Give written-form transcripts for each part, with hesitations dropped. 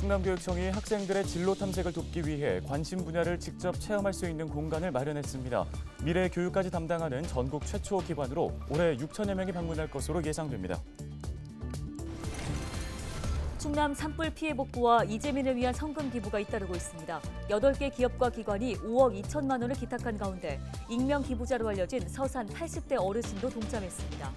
충남교육청이 학생들의 진로 탐색을 돕기 위해 관심 분야를 직접 체험할 수 있는 공간을 마련했습니다. 미래 교육까지 담당하는 전국 최초 기관으로 올해 6천여 명이 방문할 것으로 예상됩니다. 충남 산불 피해 복구와 이재민을 위한 성금 기부가 잇따르고 있습니다. 8개 기업과 기관이 5억 2천만 원을 기탁한 가운데 익명 기부자로 알려진 서산 80대 어르신도 동참했습니다.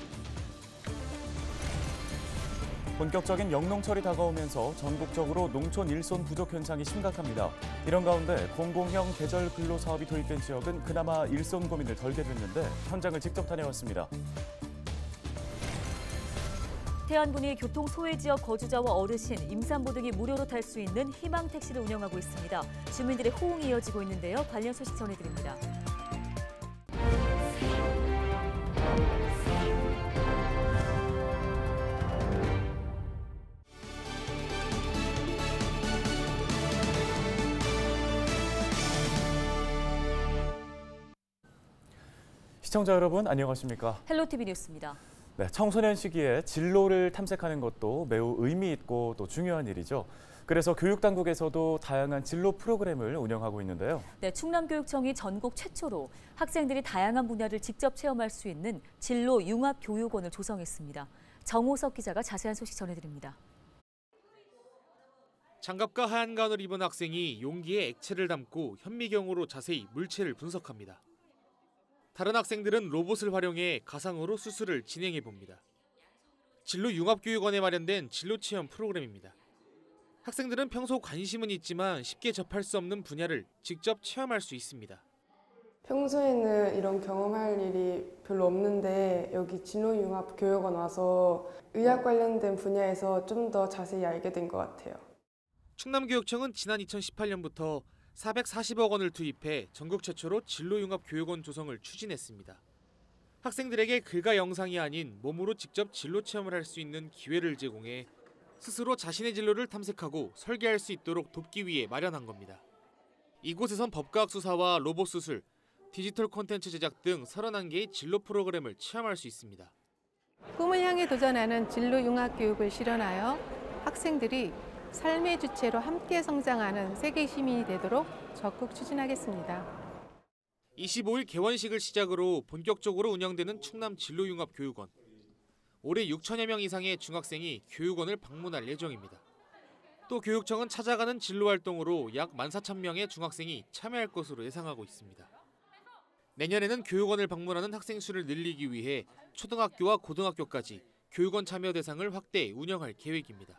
본격적인 영농철이 다가오면서 전국적으로 농촌 일손 부족 현상이 심각합니다. 이런 가운데 공공형 계절 근로 사업이 도입된 지역은 그나마 일손 고민을 덜게 됐는데 현장을 직접 다녀왔습니다. 태안군이 교통 소외 지역 거주자와 어르신, 임산부 등이 무료로 탈 수 있는 희망 택시를 운영하고 있습니다. 주민들의 호응이 이어지고 있는데요. 관련 소식 전해드립니다. 시청자 여러분 안녕하십니까? 헬로티비 뉴스입니다. 네, 청소년 시기에 진로를 탐색하는 것도 매우 의미 있고 또 중요한 일이죠. 그래서 교육당국에서도 다양한 진로 프로그램을 운영하고 있는데요. 네, 충남교육청이 전국 최초로 학생들이 다양한 분야를 직접 체험할 수 있는 진로 융합 교육원을 조성했습니다. 정호석 기자가 자세한 소식 전해드립니다. 장갑과 하얀 가운을 입은 학생이 용기에 액체를 담고 현미경으로 자세히 물체를 분석합니다. 다른 학생들은 로봇을 활용해 가상으로 수술을 진행해 봅니다. 진로융합교육원에 마련된 진로체험 프로그램입니다. 학생들은 평소 관심은 있지만 쉽게 접할 수 없는 분야를 직접 체험할 수 있습니다. 평소에는 이런 경험할 일이 별로 없는데 여기 진로융합교육원 와서 의학 관련된 분야에서 좀 더 자세히 알게 된 것 같아요. 충남교육청은 지난 2018년부터 440억 원을 투입해 전국 최초로 진로융합교육원 조성을 추진했습니다. 학생들에게 글과 영상이 아닌 몸으로 직접 진로 체험을 할 수 있는 기회를 제공해 스스로 자신의 진로를 탐색하고 설계할 수 있도록 돕기 위해 마련한 겁니다. 이곳에선 법과학 수사와 로봇 수술, 디지털 콘텐츠 제작 등 31개의 진로 프로그램을 체험할 수 있습니다. 꿈을 향해 도전하는 진로융합교육을 실현하여 학생들이 삶의 주체로 함께 성장하는 세계 시민이 되도록 적극 추진하겠습니다. 25일 개원식을 시작으로 본격적으로 운영되는 충남 진로융합교육원. 올해 6천여 명 이상의 중학생이 교육원을 방문할 예정입니다. 또 교육청은 찾아가는 진로활동으로 약 14,000명의 중학생이 참여할 것으로 예상하고 있습니다. 내년에는 교육원을 방문하는 학생 수를 늘리기 위해 초등학교와 고등학교까지 교육원 참여 대상을 확대 운영할 계획입니다.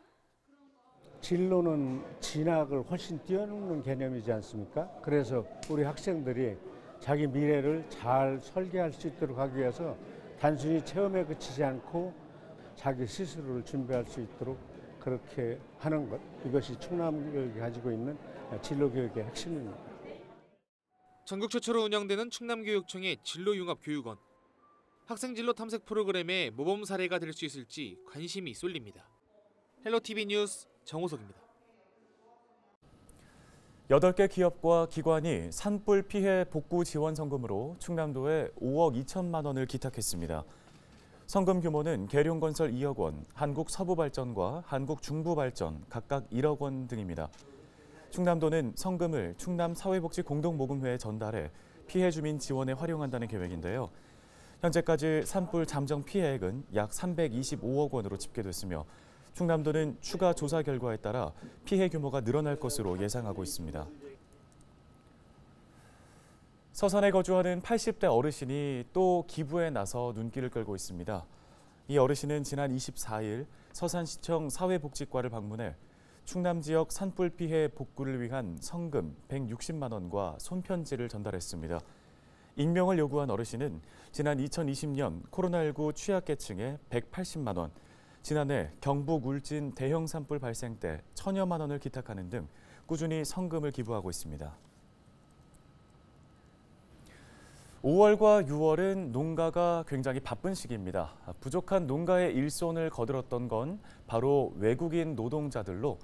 진로는 진학을 훨씬 뛰어넘는 개념이지 않습니까? 그래서 우리 학생들이 자기 미래를 잘 설계할 수 있도록 하기 위해서 단순히 체험에 그치지 않고 자기 스스로를 준비할 수 있도록 그렇게 하는 것, 이것이 충남교육이 가지고 있는 진로교육의 핵심입니다. 전국 최초로 운영되는 충남교육청의 진로융합교육원. 학생 진로 탐색 프로그램의 모범 사례가 될 수 있을지 관심이 쏠립니다. 헬로티비 뉴스 정호석입니다. 8개 기업과 기관이 산불 피해 복구 지원 성금으로 충남도에 5억 2천만 원을 기탁했습니다. 성금 규모는 계룡건설 2억 원, 한국서부발전과 한국중부발전 각각 1억 원 등입니다. 충남도는 성금을 충남사회복지공동모금회에 전달해 피해 주민 지원에 활용한다는 계획인데요. 현재까지 산불 잠정 피해액은 약 325억 원으로 집계됐으며 충남도는 추가 조사 결과에 따라 피해 규모가 늘어날 것으로 예상하고 있습니다. 서산에 거주하는 80대 어르신이 또 기부에 나서 눈길을 끌고 있습니다. 이 어르신은 지난 24일 서산시청 사회복지과를 방문해 충남 지역 산불 피해 복구를 위한 성금 160만 원과 손편지를 전달했습니다. 익명을 요구한 어르신은 지난 2020년 코로나19 취약계층에 180만 원, 지난해 경북 울진 대형 산불 발생 때 1,000여만 원을 기탁하는 등 꾸준히 성금을 기부하고 있습니다. 5월과 6월은 농가가 굉장히 바쁜 시기입니다. 부족한 농가의 일손을 거들었던 건 바로 외국인 노동자들로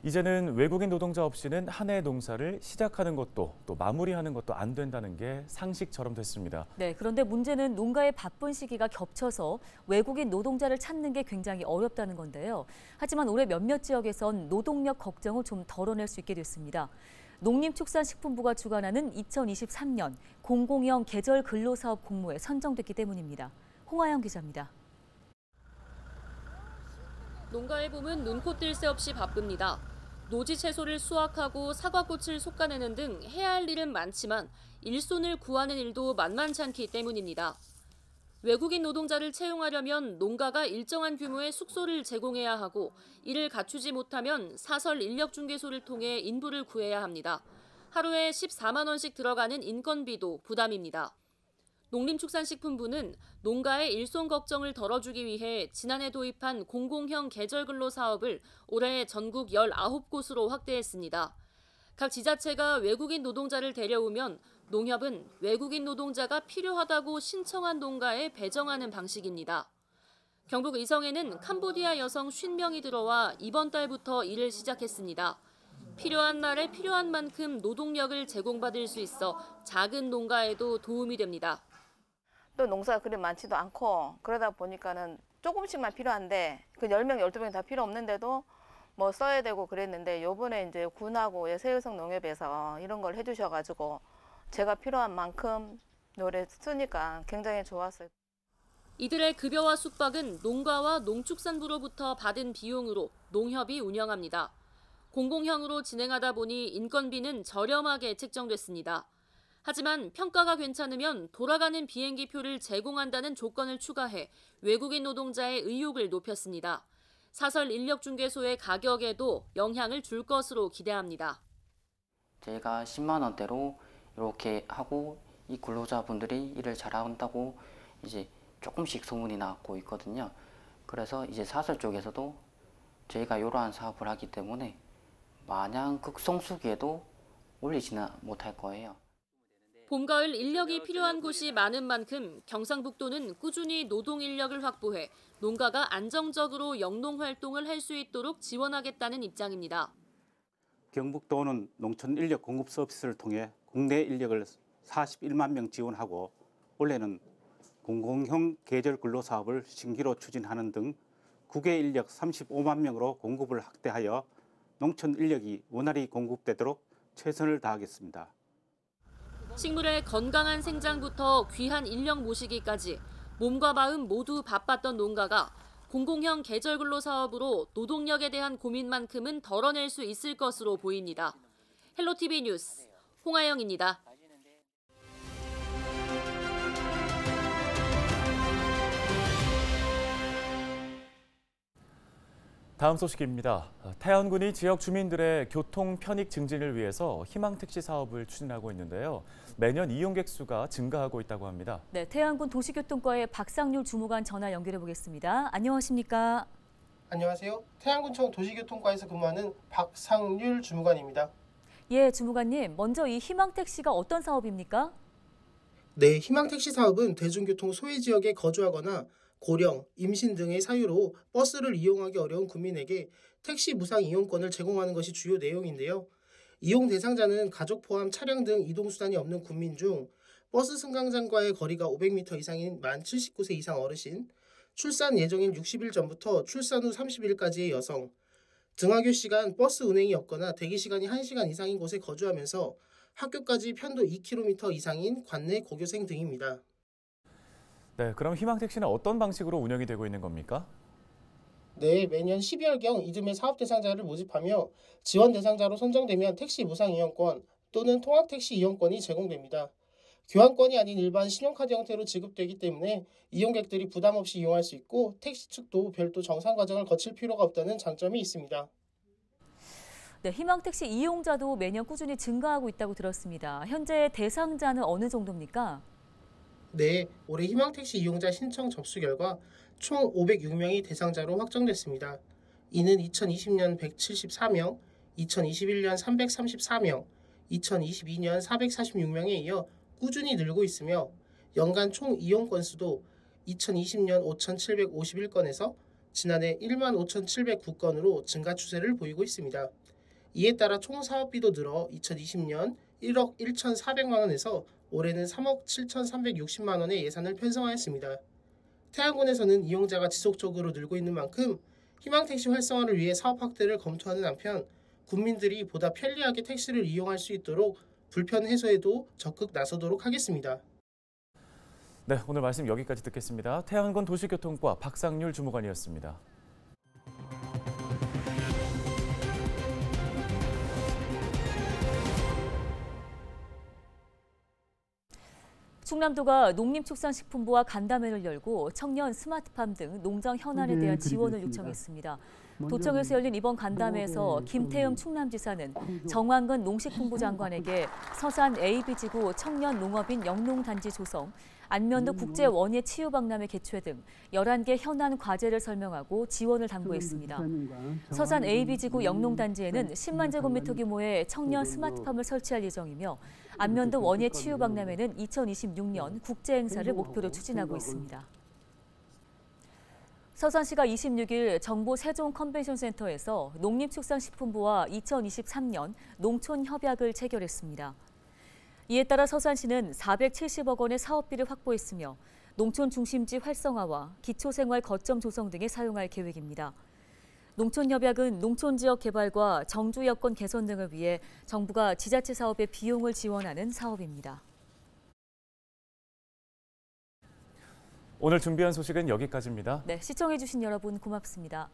이제는 외국인 노동자 없이는 한 해 농사를 시작하는 것도 또 마무리하는 것도 안 된다는 게 상식처럼 됐습니다. 네, 그런데 문제는 농가의 바쁜 시기가 겹쳐서 외국인 노동자를 찾는 게 굉장히 어렵다는 건데요. 하지만 올해 몇몇 지역에선 노동력 걱정을 좀 덜어낼 수 있게 됐습니다. 농림축산식품부가 주관하는 2023년 공공형 계절 근로사업 공모에 선정됐기 때문입니다. 홍하영 기자입니다. 농가의 봄은 눈코 뜰 새 없이 바쁩니다. 노지 채소를 수확하고 사과꽃을 솎아내는 등 해야 할 일은 많지만 일손을 구하는 일도 만만치 않기 때문입니다. 외국인 노동자를 채용하려면 농가가 일정한 규모의 숙소를 제공해야 하고 이를 갖추지 못하면 사설 인력중개소를 통해 인부를 구해야 합니다. 하루에 14만 원씩 들어가는 인건비도 부담입니다. 농림축산식품부는 농가의 일손 걱정을 덜어주기 위해 지난해 도입한 공공형 계절근로 사업을 올해 전국 19곳으로 확대했습니다. 각 지자체가 외국인 노동자를 데려오면 농협은 외국인 노동자가 필요하다고 신청한 농가에 배정하는 방식입니다. 경북 의성에는 캄보디아 여성 50명이 들어와 이번 달부터 일을 시작했습니다. 필요한 날에 필요한 만큼 노동력을 제공받을 수 있어 작은 농가에도 도움이 됩니다. 또 농사가 그리 많지도 않고 그러다 보니까는 조금씩만 필요한데 그 10명, 12명이 다 필요 없는데도 뭐 써야 되고 그랬는데 요번에 이제 군하고 세의성 농협에서 이런 걸 해주셔가지고 제가 필요한 만큼 노래 쓰니까 굉장히 좋았어요. 이들의 급여와 숙박은 농가와 농축산부로부터 받은 비용으로 농협이 운영합니다. 공공형으로 진행하다 보니 인건비는 저렴하게 책정됐습니다. 하지만 평가가 괜찮으면 돌아가는 비행기표를 제공한다는 조건을 추가해 외국인 노동자의 의욕을 높였습니다. 사설 인력중개소의 가격에도 영향을 줄 것으로 기대합니다. 저희가 10만 원대로 이렇게 하고 이 근로자분들이 일을 잘한다고 이제 조금씩 소문이 나고 있거든요. 그래서 이제 사설 쪽에서도 저희가 이러한 사업을 하기 때문에 마냥 극성수기에도 올리지는 못할 거예요. 봄, 가을 인력이 필요한 곳이 많은 만큼 경상북도는 꾸준히 노동 인력을 확보해 농가가 안정적으로 영농 활동을 할 수 있도록 지원하겠다는 입장입니다. 경북도는 농촌 인력 공급 서비스를 통해 국내 인력을 41만 명 지원하고 올해는 공공형 계절 근로 사업을 신기로 추진하는 등 국외 인력 35만 명으로 공급을 확대하여 농촌 인력이 원활히 공급되도록 최선을 다하겠습니다. 식물의 건강한 생장부터 귀한 인력 모시기까지 몸과 마음 모두 바빴던 농가가 공공형 계절근로 사업으로 노동력에 대한 고민만큼은 덜어낼 수 있을 것으로 보입니다. 헬로티비 뉴스 홍하영입니다. 다음 소식입니다. 태안군이 지역 주민들의 교통 편익 증진을 위해서 희망택시 사업을 추진하고 있는데요. 매년 이용객 수가 증가하고 있다고 합니다. 네, 태안군 도시교통과의 박상률 주무관 전화 연결해 보겠습니다. 안녕하십니까? 안녕하세요. 태안군청 도시교통과에서 근무하는 박상률 주무관입니다. 예, 주무관님. 먼저 이 희망택시가 어떤 사업입니까? 네, 희망택시 사업은 대중교통 소외 지역에 거주하거나 고령, 임신 등의 사유로 버스를 이용하기 어려운 국민에게 택시 무상 이용권을 제공하는 것이 주요 내용인데요. 이용 대상자는 가족 포함 차량 등 이동수단이 없는 국민 중 버스 승강장과의 거리가 500m 이상인 만 79세 이상 어르신, 출산 예정일 60일 전부터 출산 후 30일까지의 여성, 등하교 시간 버스 운행이 없거나 대기 시간이 1시간 이상인 곳에 거주하면서 학교까지 편도 2km 이상인 관내 고교생 등입니다. 네, 그럼 희망택시는 어떤 방식으로 운영이 되고 있는 겁니까? 네, 매년 12월경 이듬해 사업 대상자를 모집하며 지원 대상자로 선정되면 택시 무상 이용권 또는 통학택시 이용권이 제공됩니다. 교환권이 아닌 일반 신용카드 형태로 지급되기 때문에 이용객들이 부담 없이 이용할 수 있고 택시 측도 별도 정상 과정을 거칠 필요가 없다는 장점이 있습니다. 네, 희망택시 이용자도 매년 꾸준히 증가하고 있다고 들었습니다. 현재 대상자는 어느 정도입니까? 네, 올해 희망택시 이용자 신청 접수 결과 총 506명이 대상자로 확정됐습니다. 이는 2020년 174명, 2021년 334명, 2022년 446명에 이어 꾸준히 늘고 있으며 연간 총 이용 건수도 2020년 5,751건에서 지난해 15,709건으로 증가 추세를 보이고 있습니다. 이에 따라 총 사업비도 늘어 2020년 1억 1,400만 원에서 올해는 3억 7,360만 원의 예산을 편성하였습니다. 태안군에서는 이용자가 지속적으로 늘고 있는 만큼 희망택시 활성화를 위해 사업 확대를 검토하는 한편 국민들이 보다 편리하게 택시를 이용할 수 있도록 불편 해소에도 적극 나서도록 하겠습니다. 네, 오늘 말씀 여기까지 듣겠습니다. 태안군 도시교통과 박상률 주무관이었습니다. 충남도가 농림축산식품부와 간담회를 열고 청년 스마트팜 등 농장 현안에 대한 지원을 요청했습니다. 도청에서 열린 이번 간담회에서 김태흠 충남지사는 정황근 농식품부 장관에게 서산 AB지구 청년 농업인 영농단지 조성, 안면도 국제원예 치유박람회 개최 등 11개 현안 과제를 설명하고 지원을 당부했습니다. 서산 AB지구 영농단지에는 10만 제곱미터 규모의 청년 스마트팜을 설치할 예정이며 안면도 원예 치유박람회는 2026년 국제행사를 목표로 추진하고 있습니다. 서산시가 26일 정부 세종 컨벤션센터에서 농림축산식품부와 2023년 농촌협약을 체결했습니다. 이에 따라 서산시는 470억 원의 사업비를 확보했으며 농촌 중심지 활성화와 기초생활 거점 조성 등에 사용할 계획입니다. 농촌협약은 농촌지역 개발과 정주 여건 개선 등을 위해 정부가 지자체 사업의 비용을 지원하는 사업입니다. 오늘 준비한 소식은 여기까지입니다. 네, 시청해주신 여러분 고맙습니다.